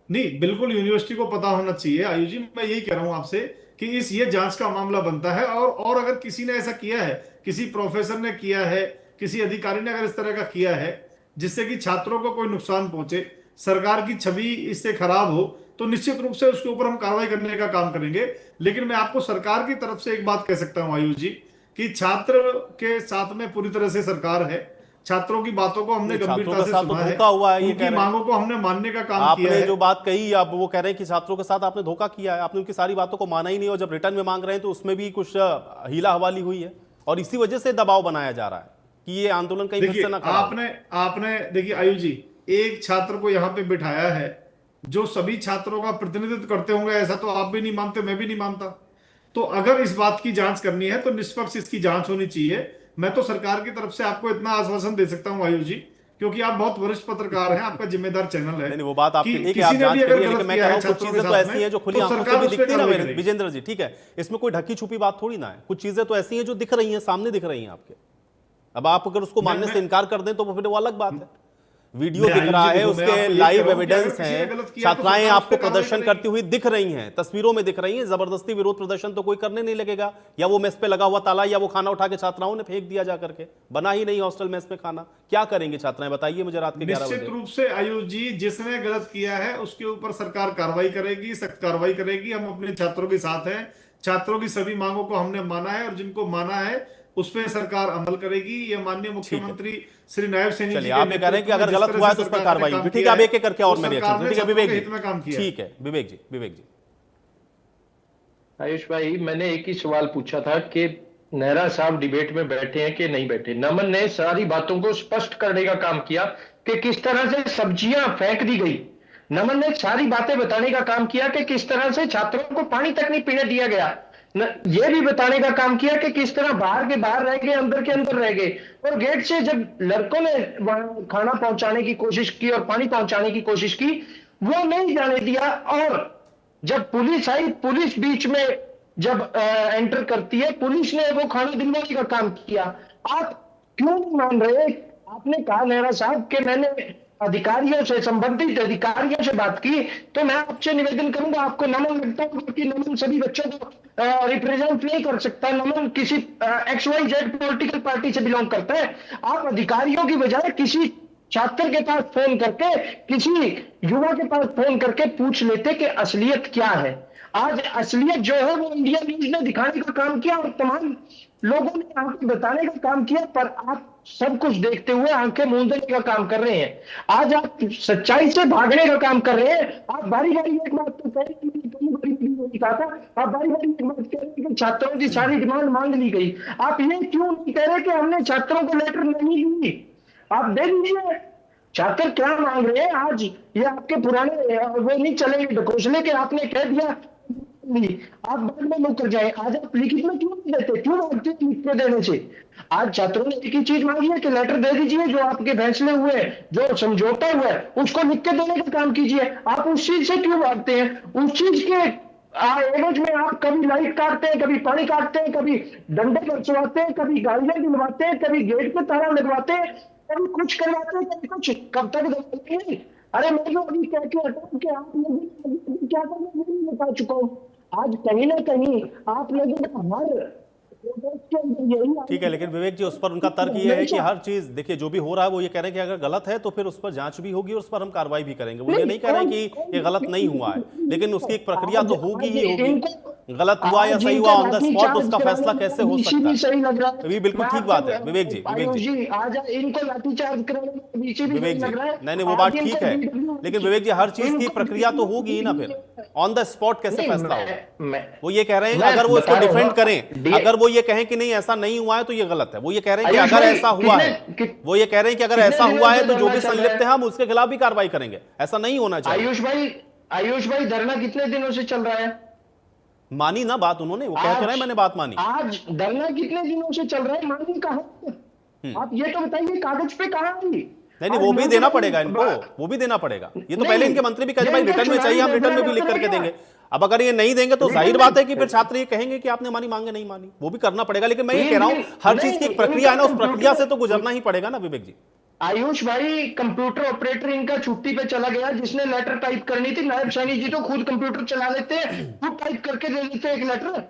नहीं, बिल्कुल यूनिवर्सिटी को पता होना चाहिए आयुष जी। मैं यही कह रहा हूं आपसे कि ये जांच का मामला बनता है, और अगर किसी ने ऐसा किया है, किसी प्रोफेसर ने किया है, किसी अधिकारी ने अगर इस तरह का किया है जिससे कि छात्रों को कोई नुकसान पहुंचे, सरकार की छवि इससे खराब हो, तो निश्चित रूप से उसके ऊपर हम कार्रवाई करने का काम करेंगे। लेकिन मैं आपको सरकार की तरफ से एक बात कह सकता हूं आयुष जी, कि छात्र के साथ में पूरी तरह से सरकार है। छात्रों की बातों को हमने नहीं, छात्रों गंभीरता के से साथ तो सुना है, धोखा हुआ है, ये उनकी कह रहे हैं मांगों को हमने मानने का काम किया आपने है। जो बात कही, अब वो कह रहे हैं कि छात्रों के साथ आपने धोखा किया है, आपने उनकी सारी बातों को माना ही नहीं, और जब रिटर्न में मांग रहे हैं तो उसमें भी कुछ हीला हवाली हुई है, और इसी वजह से दबाव बनाया जा रहा है कि ये आंदोलन कहीं फिर देखिए, से ना खड़ा हो। आपने देखिए आयुष जी, एक छात्र को यहाँ पे बिठाया है जो सभी छात्रों का प्रतिनिधित्व करते होंगे, ऐसा तो आप भी नहीं मानते, मैं भी नहीं मानता। तो अगर इस बात की जांच करनी है तो निष्पक्ष इसकी जांच होनी चाहिए। मैं तो सरकार की तरफ से आपको इतना आश्वासन दे सकता हूं आयुष जी, क्योंकि आप बहुत वरिष्ठ पत्रकार हैं, आपका जिम्मेदार चैनल है। नहीं, वो बात आपकी कि ठीक है, किसी आप ने जांच भी अगर करिए, गलत लेकिन मैं किया कह रहा है हूँ कुछ छात्रों चीजें के तो साथ ऐसी में, हैं जो खुली तो आंखों से सरकार भी उस पे दिखती है ना कार्रवाई करेगी। विजेंद्र जी, ठीक है, इसमें कोई ढकी छुपी बात थोड़ी ना है, कुछ चीजें तो ऐसी हैं जो दिख रही हैं, सामने दिख रही हैं आपके। अब आप अगर उसको मानने से इनकार कर दें तो फिर वो अलग बात है। वीडियो मैं दिख आयुष रहा जी है, देखो, मैं उसके आपको ये लाइव कह रहा हूं कि अगर एविडेंस किसी ने हैं, गलत किया तो छात्राएं सरकार उस आपको पे कार्रवाई प्रदर्शन करेगी। करती हुई दिख रही हैं, तस्वीरों में दिख रही हैं, जबरदस्ती विरोध प्रदर्शन तो कोई करने नहीं लगेगा, या वो मेस पे लगा हुआ ताला, या वो खाना उठा के छात्राओं ने फेंक दिया जा करके, बना ही नहीं हॉस्टल मेस में खाना, क्या करेंगे छात्राएं बताइए मुझे रात के 11 निश्चित बजे। रूप से आयुष जी, जिसने गलत किया है उसके ऊपर सरकार कार्रवाई करेगी, सख्त कार्रवाई करेगी। हम अपने छात्रों के साथ हैं, छात्रों की सभी मांगों को हमने माना है, और जिनको माना है उस पर सरकार अमल करेगी। ये माननीय मुख्यमंत्री श्री नायब सैनी जी चलिए, के आप ये कह रहे हैं कि नेतृत्व में अगर जिस गलत तरह हुआ है से तो उस पर सरकार ने कार्रवाई काम होगी, ठीक किया है, आप एक एक करके वो और मेरे सरकार ने ठीक है छात्रों विवेक के जी, हित में काम किया है। ठीक है विवेक जी, विवेक जी। आयुष भाई, मैंने एक ही सवाल पूछा था कि नेहरा साहब डिबेट में बैठे हैं कि नहीं बैठे। नमन ने सारी बातों को स्पष्ट करने का काम किया कि किस तरह से सब्जियां फेंक दी गई। नमन ने सारी बातें बताने का काम किया कि किस तरह से छात्रों को पानी तक नहीं पीने दिया गया। ये भी बताने का काम किया कि किस तरह बाहर के बाहर रह गए, अंदर के अंदर रह गए, और गेट से जब लड़कों ने वहां खाना पहुंचाने की कोशिश की और पानी पहुंचाने की कोशिश की, वो नहीं जाने दिया। और जब पुलिस आई, पुलिस बीच में जब एंटर करती है, पुलिस ने वो खाना दिलवाने का काम किया। आप क्यों नहीं मान रहे? आपने कहा नेहरा साहब कि मैंने अधिकारियों से, संबंधित अधिकारियों से बात की, तो मैं आपसे निवेदन करूंगा, आपको नमन लगता है कि नमन सभी बच्चों को रिप्रेजेंट नहीं कर सकता, नमन किसी XYZ पॉलिटिकल पार्टी से बिलोंग करता है। आप अधिकारियों की बजाय किसी छात्र के पास फोन करके, किसी युवा के पास फोन करके पूछ लेते कि असलियत क्या है। आज असलियत जो है वो इंडिया न्यूज ने दिखाने का काम किया और तमाम लोगों ने आंखें बताने का काम किया, पर आप सब कुछ देखते हुए आंखें मूंदने का काम कर रहे हैं। आज आप सच्चाई से भागने का काम कर रहे हैं। आप बारी बारी एक बात तो कह रहे हैं, कहा था, आप बारी बारी एक बात कह रहे हैं कि छात्रों की सारी डिमांड मांग ली गई। आप ये क्यों नहीं कह रहे कि हमने छात्रों को लेटर नहीं दी? आप दे दीजिए। छात्र क्या मांग रहे हैं आज? ये आपके पुराने वो नहीं चलेंगे ढकोसले के आपने कह दिया नहीं, आप बाद में मुकर जाए। आज आप लिखित में क्यों नहीं देते? क्यों मांगते लिख के देने से? आज छात्रों ने एक ही चीज मांगी है कि लेटर दे दीजिए, जो आपके फैसले हुए, जो समझौता हुआ है, उसको लिख के देने का काम कीजिए। आप उस चीज से क्यों भागते हैं? उस चीज के एवज में आप कभी लाइट काटते हैं, कभी पानी काटते हैं, कभी डंडे बरसवाते हैं, कभी गाड़ियां दिलवाते हैं, कभी गेट पे ताला लगवाते हैं, कभी कुछ करवाते हैं, कभी कुछ। कब तक दबाएंगे? अरे मैं जो अभी कह के हटाऊं कि आप लोग क्या करना, मैं नहीं बता चुका हूं। आज कहीं ना कहीं आप लोगों का हर ठीक है, लेकिन विवेक जी उस पर उनका तर्क ये है कि हर चीज देखिए जो भी हो रहा है वो ये कह रहे हैं कि अगर गलत है तो फिर उस पर जांच भी होगी और उस पर हम कार्रवाई भी करेंगे। वो ये नहीं कह रहे हैं कि ये गलत नहीं हुआ है, लेकिन उसकी एक प्रक्रिया तो होगी ही होगी। गलत हुआ या सही हुआ ऑन द स्पॉट उसका फैसला कैसे हो सकता है? सही लग रहा है, ये बिल्कुल ठीक बात है विवेक जी, विवेक जी, आज इनको लाठीचार्ज कराने में बीच भी विवेक जी, लग रहा है। नहीं वो बात ठीक है, लेकिन विवेक जी हर चीज की प्रक्रिया तो होगी ही ना, फिर ऑन द स्पॉट कैसे फैसला होगा? वो ये कह रहे हैं अगर वो इसको डिफेंड करें, अगर वो ये कहें कि नहीं ऐसा नहीं हुआ है तो ये गलत है। वो ये कह रहे हैं कि अगर ऐसा हुआ है, वो ये कह रहे हैं कि अगर ऐसा हुआ है तो जो भी संलिप्त है हम उसके खिलाफ भी कार्रवाई करेंगे। ऐसा नहीं होना चाहिए। आयुष भाई धरना कितने दिनों से चल रहा है? मानी ना बात उन्होंने, वो कह तो रहे हैं मैंने बात मानी। आज धरना कितने दिनों से चल रहा है? मानी कहां? आप ये तो बताइए, कागज पे कहां आई? नहीं वो भी देना पड़ेगा इनको, वो भी देना पड़ेगा। ये तो पहले इनके मंत्री भी कहे भाई रिटर्न में चाहिए, हम रिटर्न में भी लिख करके देंगे। अब अगर ये नहीं देंगे तो जाहिर बात है कि फिर छात्र ये कहेंगे कि आपने मानी, मांगे नहीं मानी, वो भी करना पड़ेगा। लेकिन मैं ये कह रहा हूं हर चीज की एक प्रक्रिया है ना, उस प्रक्रिया से तो गुजरना ही पड़ेगा ना विवेक जी। आयुष भाई, कंप्यूटर ऑपरेटर इनका छुट्टी पे चला गया, जिसने लेटर टाइप करनी थी। नायब सैनी जी तो खुद कंप्यूटर चला लेते हैं, खुद टाइप करके दे देते हैं एक लेटर।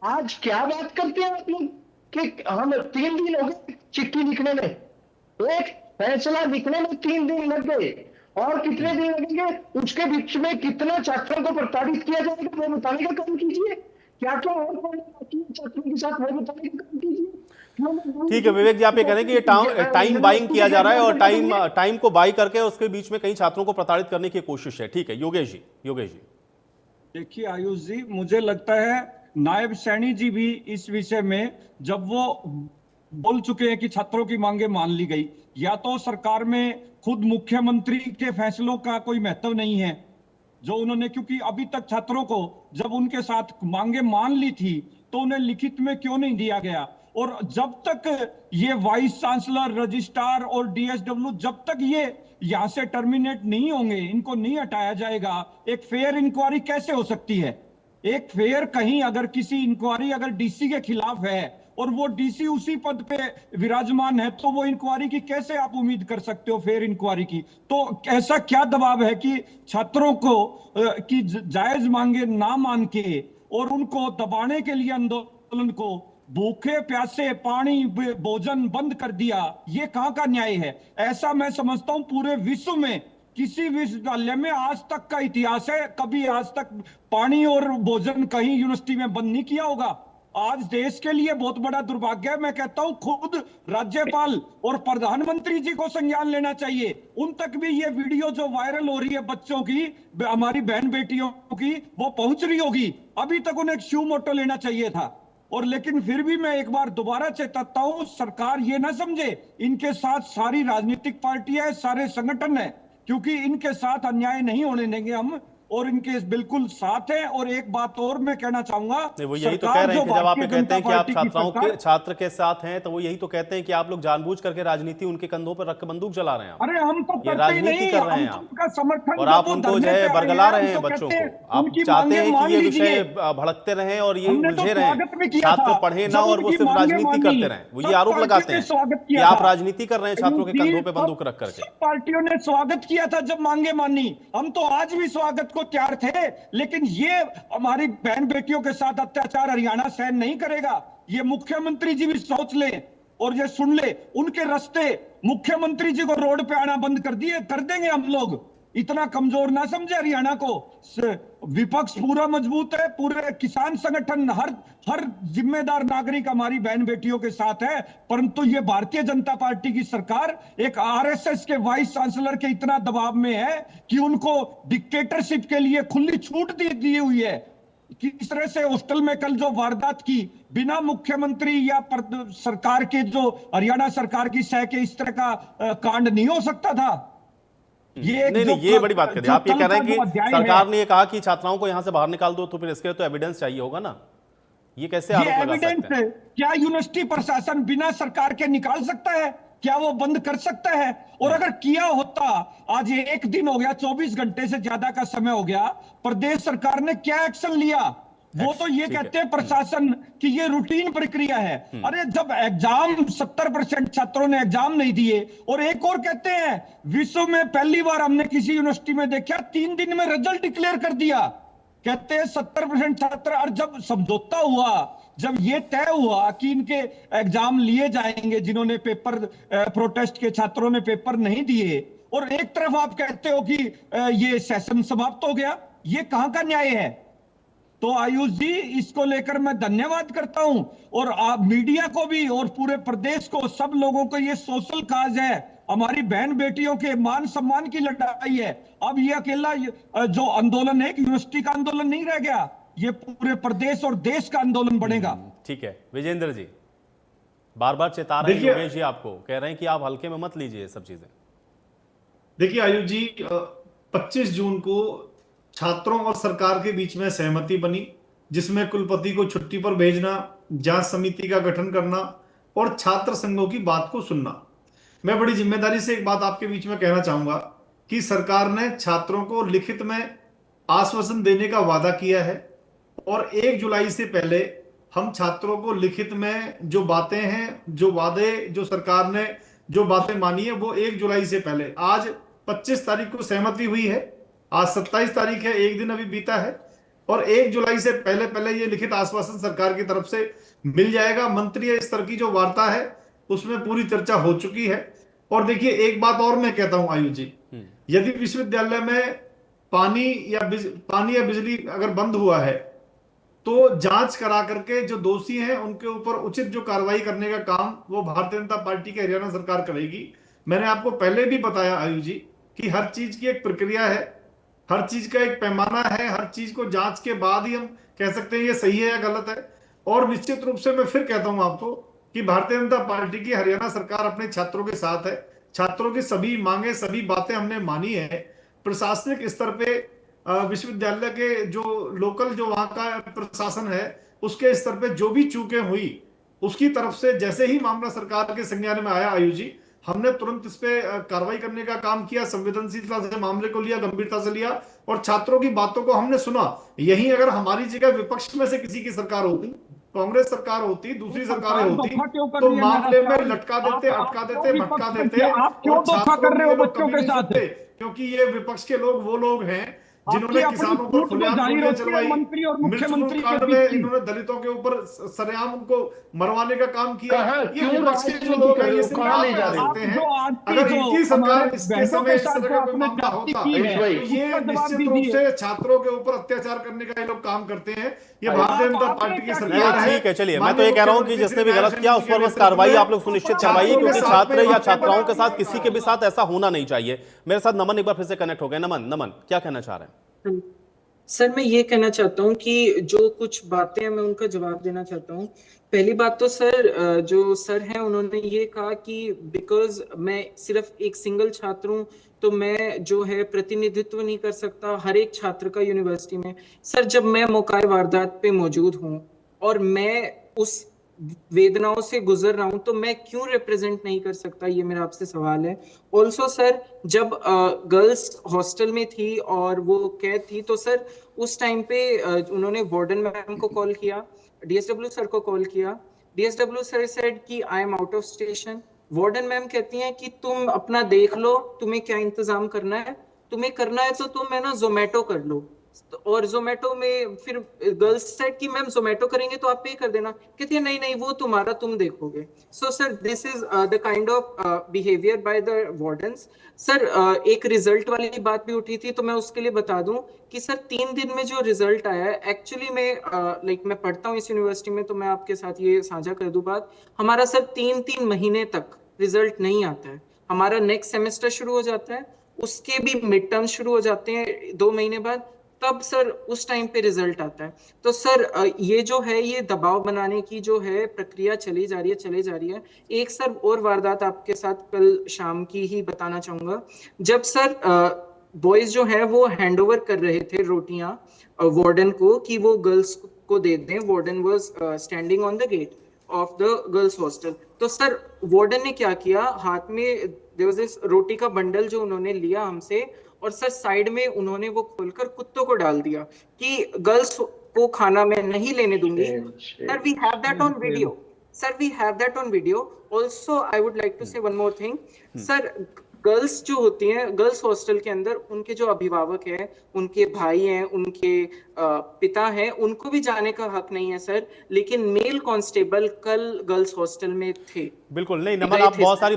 आज क्या बात करते हैं आप लोग कि हम 3 दिन हो गए चिट्ठी लिखने में, एक फैसला लिखने में 3 दिन लग गए, और कितने दिन लगेंगे उसके बीच में कितना छात्रों को प्रताड़ित किया जाएगा वो बताने का काम कीजिए। क्या क्या और बाकी है छात्रों के साथ वो बताने का काम कीजिए। ठीक है विवेक जी, आप ये कह रहे हैं कि ये टाइम बाइंग किया जा रहा है और टाइम को बाई करके उसके बीच में कई छात्रों को प्रताड़ित करने की कोशिश है। ठीक है योगेश जी, योगेश जी। देखिए आयुष जी, मुझे लगता है नायब सैनी जी भी इस विषय में, जब वो बोल चुके हैं कि छात्रों की मांगे मान ली गई, या तो सरकार में खुद मुख्यमंत्री के फैसलों का कोई महत्व नहीं है जो उन्होंने, क्योंकि अभी तक छात्रों को जब उनके साथ मांगे मान ली थी तो उन्हें लिखित में क्यों नहीं दिया गया, और जब तक ये वाइस चांसलर, रजिस्ट्रार और डीएसडब्ल्यू जब तक ये यहां से टर्मिनेट नहीं होंगे, इनको नहीं हटाया जाएगा, एक फेयर इंक्वायरी कैसे हो सकती है। एक फेयर, कहीं अगर किसी इंक्वायरी अगर डीसी के खिलाफ है और वो डीसी उसी पद पे विराजमान है, तो वो इंक्वायरी की कैसे आप उम्मीद कर सकते हो, फेयर इंक्वायरी की। तो ऐसा क्या दबाव है कि छात्रों को की जायज मांगे ना मान के और उनको दबाने के लिए आंदोलन को भूखे प्यासे पानी भोजन बंद कर दिया, ये कहां का न्याय है। ऐसा मैं समझता हूं पूरे विश्व में किसी विश्वविद्यालय में आज तक का इतिहास है, कभी आज तक पानी और भोजन कहीं यूनिवर्सिटी में बंद नहीं किया होगा। आज देश के लिए बहुत बड़ा दुर्भाग्य है। मैं कहता हूं खुद राज्यपाल और प्रधानमंत्री जी को संज्ञान लेना चाहिए। उन तक भी ये वीडियो जो वायरल हो रही है बच्चों की, हमारी बहन बेटियों की, वो पहुंच रही होगी। अभी तक उन्हें शू मोटो लेना चाहिए था। और लेकिन फिर भी मैं एक बार दोबारा चेताता हूं, सरकार ये ना समझे इनके साथ सारी राजनीतिक पार्टियां है, सारे संगठन है, क्योंकि इनके साथ अन्याय नहीं होने देंगे हम, और इनके बिल्कुल साथ है। और एक बात और मैं कहना चाहूंगा, वो यही तो कह रहे हैं कि जब आप ये कहते हैं कि आप छात्र के साथ हैं, तो वो यही तो कहते हैं कि आप लोग जानबूझ करके राजनीति उनके कंधों पर रख के बंदूक चला रहे हैं। अरे हम तो ये राजनीति कर रहे हैं आप, उनका समर्थन, और आप उनको जो है बरगला रहे हैं बच्चों को। आप चाहते हैं कि ये विषय भड़कते रहें और ये उलझे रहें, छात्र पढ़े ना और वो सिर्फ राजनीति करते रहें। वो ये आरोप लगाते हैं कि आप राजनीति कर रहे हैं छात्रों के कंधों पे बंदूक रख करके। पार्टियों ने स्वागत किया था जब मांगे मानी, हम तो आज भी स्वागत को तैयार थे, लेकिन ये हमारी बहन बेटियों के साथ अत्याचार हरियाणा सहन नहीं करेगा। ये मुख्यमंत्री जी भी सोच ले और ये सुन ले, उनके रास्ते मुख्यमंत्री जी को रोड पे आना बंद कर देंगे हम लोग। इतना कमजोर ना समझे हरियाणा को। विपक्ष पूरा मजबूत है, पूरे किसान संगठन, हर जिम्मेदार नागरिक हमारी बहन बेटियों के साथ है। परंतु ये भारतीय जनता पार्टी की सरकार एक आरएसएस के वाइस चांसलर के इतना दबाव में है कि उनको डिक्टेटरशिप के लिए खुली छूट दी हुई है। किस तरह से हॉस्टल में कल जो वारदात की, बिना मुख्यमंत्री या सरकार के, जो हरियाणा सरकार की सह के, इस तरह का कांड नहीं हो सकता था। नहीं, ये बड़ी बात कर दी आप। ये कह रहे हैं कि सरकार ने ये कहा कि छात्राओं को यहां से बाहर निकाल दो, तो फिर इसके लिए तो एविडेंस चाहिए होगा ना। ये कैसे आरोप लगा सकते हैं? क्या यूनिवर्सिटी प्रशासन बिना सरकार के निकाल सकता है? क्या वो बंद कर सकता है? और अगर किया होता, आज ये 1 दिन हो गया, 24 घंटे से ज्यादा का समय हो गया, प्रदेश सरकार ने क्या एक्शन लिया? वो तो ये कहते हैं प्रशासन कि ये रूटीन प्रक्रिया है। अरे जब एग्जाम 70% छात्रों ने एग्जाम नहीं दिए, और एक और कहते हैं विश्व में पहली बार हमने किसी यूनिवर्सिटी में देखा 3 दिन में रिजल्ट डिक्लेयर कर दिया। कहते हैं 70% छात्र। और जब समझौता हुआ, जब ये तय हुआ कि इनके एग्जाम लिए जाएंगे, जिन्होंने पेपर प्रोटेस्ट के छात्रों ने पेपर नहीं दिए, और एक तरफ आप कहते हो कि ये सेशन समाप्त हो गया, ये कहां का न्याय है? तो आयुष जी, इसको लेकर मैं धन्यवाद करता हूं, और आप मीडिया को भी और पूरे प्रदेश को, सब लोगों को, ये सोशल काज है, हमारी बहन बेटियों के मान सम्मान की लड़ाई है। अब ये अकेला जो आंदोलन है, यूनिवर्सिटी का आंदोलन नहीं रह गया, ये पूरे प्रदेश और देश का आंदोलन बनेगा। ठीक है विजेंद्र जी, बार बार चेता रहे हैं योगेश जी आपको, कह रहे हैं कि आप हल्के में मत लीजिए सब चीजें। देखिए आयुष जी, 25 जून को छात्रों और सरकार के बीच में सहमति बनी, जिसमें कुलपति को छुट्टी पर भेजना, जांच समिति का गठन करना और छात्र संघों की बात को सुनना। मैं बड़ी जिम्मेदारी से एक बात आपके बीच में कहना चाहूंगा कि सरकार ने छात्रों को लिखित में आश्वासन देने का वादा किया है, और 1 जुलाई से पहले हम छात्रों को लिखित में जो बातें हैं, जो वादे जो सरकार ने जो बातें मानी है वो 1 जुलाई से पहले, आज 25 तारीख को सहमति हुई है, आज 27 तारीख है, एक दिन अभी बीता है, और 1 जुलाई से पहले पहले ये लिखित आश्वासन सरकार की तरफ से मिल जाएगा। मंत्रियों स्तर की जो वार्ता है उसमें पूरी चर्चा हो चुकी है। और देखिए एक बात और मैं कहता हूं आयुष जी, यदि विश्वविद्यालय में पानी या बिजली अगर बंद हुआ है तो जांच करा करके जो दोषी हैं उनके ऊपर उचित जो कार्रवाई करने का काम वो भारतीय जनता पार्टी की हरियाणा सरकार करेगी। मैंने आपको पहले भी बताया आयुष जी कि हर चीज की एक प्रक्रिया है, हर चीज का एक पैमाना है, हर चीज को जांच के बाद ही हम कह सकते हैं ये सही है या गलत है। और निश्चित रूप से मैं फिर कहता हूं आपको कि भारतीय जनता पार्टी की हरियाणा सरकार अपने छात्रों के साथ है। छात्रों की सभी मांगे, सभी बातें हमने मानी है। प्रशासनिक स्तर पे विश्वविद्यालय के जो लोकल जो वहां का प्रशासन है उसके स्तर पे जो भी चूकें हुई उसकी तरफ से जैसे ही मामला सरकार के संज्ञान में आया आयुष जी, हमने तुरंत इस पे कार्रवाई करने का काम किया, संवेदनशीलता से मामले को लिया, गंभीरता से लिया और छात्रों की बातों को हमने सुना। यही अगर हमारी जगह विपक्ष में से किसी की सरकार होती, कांग्रेस सरकार होती, दूसरी सरकारें होती, तो मामले में लटका देते, अटका देते, भटका देते आप क्यों धोखा कर रहे हो बच्चों के साथ? क्योंकि ये विपक्ष के लोग वो लोग हैं जिन्होंने किसानों पर खुलेआम गोलियां चलवाई, मंत्री और मुख्यमंत्री कांड में इन्होंने दलितों के ऊपर सरेआम उनको मरवाने का काम किया। ये विपक्ष के जो लोग हैं ये सिर्फ आप कह सकते हैं। अगर इनकी सरकार इसके समय इस तरह का कोई मामला होता तो ये निश्चित रूप से छात्रों के ऊपर अत्याचार करने का ये लोग काम करते हैं। ये भारतीय जनता पार्टी की सरकार है। ठीक है, चलिए मैं तो ये कह रहा हूं कि जिसने भी गलत किया उस पर बस कार्रवाई आप लोग सुनिश्चित करवाइए, क्योंकि छात्र या छात्राओं के साथ किसी के भी साथ ऐसा होना नहीं चाहिए। मेरे साथ नमन एक बार फिर से कनेक्ट हो गए। नमन क्या कहना चाह रहे हैं? सर मैं ये कहना चाहता हूँ कि जो कुछ बातें हैं मैं उनका जवाब देना चाहता हूँ। पहली बात तो सर जो सर हैं उन्होंने ये कहा कि बिकॉज मैं सिर्फ एक सिंगल छात्र हूँ तो मैं जो है प्रतिनिधित्व नहीं कर सकता हर एक छात्र का यूनिवर्सिटी में। सर जब मैं मौका वारदात पे मौजूद हूँ और मैं उस वेदनाओं से गुजर रहा हूं तो मैं क्यों रिप्रेजेंट नहीं कर सकता, ये मेरा आपसे सवाल है। ऑल्सो सर जब गर्ल्स हॉस्टल में थी और वो कैद थी तो सर उस टाइम पे उन्होंने वार्डन मैम को कॉल किया, डीएसडब्ल्यू सर को कॉल किया। डीएसडब्ल्यू सर सेड कि I am out of station. Warden ma'am कहती हैं कि तुम अपना देख लो, तुम्हें क्या इंतजाम करना है, तुम्हें करना है तो तुम है ना जोमेटो कर लो। और जोमेटो में फिर गर्ल्स सेड कि मैम जोमेटो करेंगे तो आप पे कर देना। कहती है नहीं नहीं वो तुम्हारा तुम देखोगे। So sir this is the kind of behaviour by the wardens. Sir एक रिजल्ट वाली बात भी उठी थी तो मैं उसके लिए बता दूं कि सर 3 दिन में जो रिजल्ट आया है एक्चुअली मैं मैं पढ़ता हूँ इस यूनिवर्सिटी में तो मैं आपके साथ ये साझा कर दूं बात। हमारा सर 3 महीने तक रिजल्ट नहीं आता है। हमारा नेक्स्ट सेमेस्टर शुरू हो जाता है, उसके भी मिड टर्म शुरू हो जाते हैं 2 महीने बाद, तब सर उस टाइम पे रिजल्ट आता है। तो सर ये जो है ये दबाव बनाने की जो है प्रक्रिया चली जा रही है। एक सर और वारदात आपके साथ कल शाम की ही बताना चाहूंगा। जब सर बॉयज जो है वो हैंड ओवर कर रहे थे रोटियां वार्डन को कि वो गर्ल्स को दे दें, warden was standing on the gate of the girls hostel. तो सर वार्डन ने क्या किया, हाथ में देयर वाज दिस रोटी का बंडल जो उन्होंने लिया हमसे और सर साइड में उन्होंने वो खोलकर कुत्तों को डाल दिया कि गर्ल्स को खाना मैं नहीं लेने दूंगी। Sir we have that on video. Sir we have that on video. Also I would like to say one more thing. Sir girls जो होती हैं गर्ल्स हॉस्टल के अंदर उनके जो अभिभावक हैं, उनके भाई हैं, उनके पिता हैं, उनको भी जाने का हक नहीं है सर। लेकिन मेल कांस्टेबल कल गर्ल्स हॉस्टल में थे। बिल्कुल नहीं नमन, आप बहुत सारी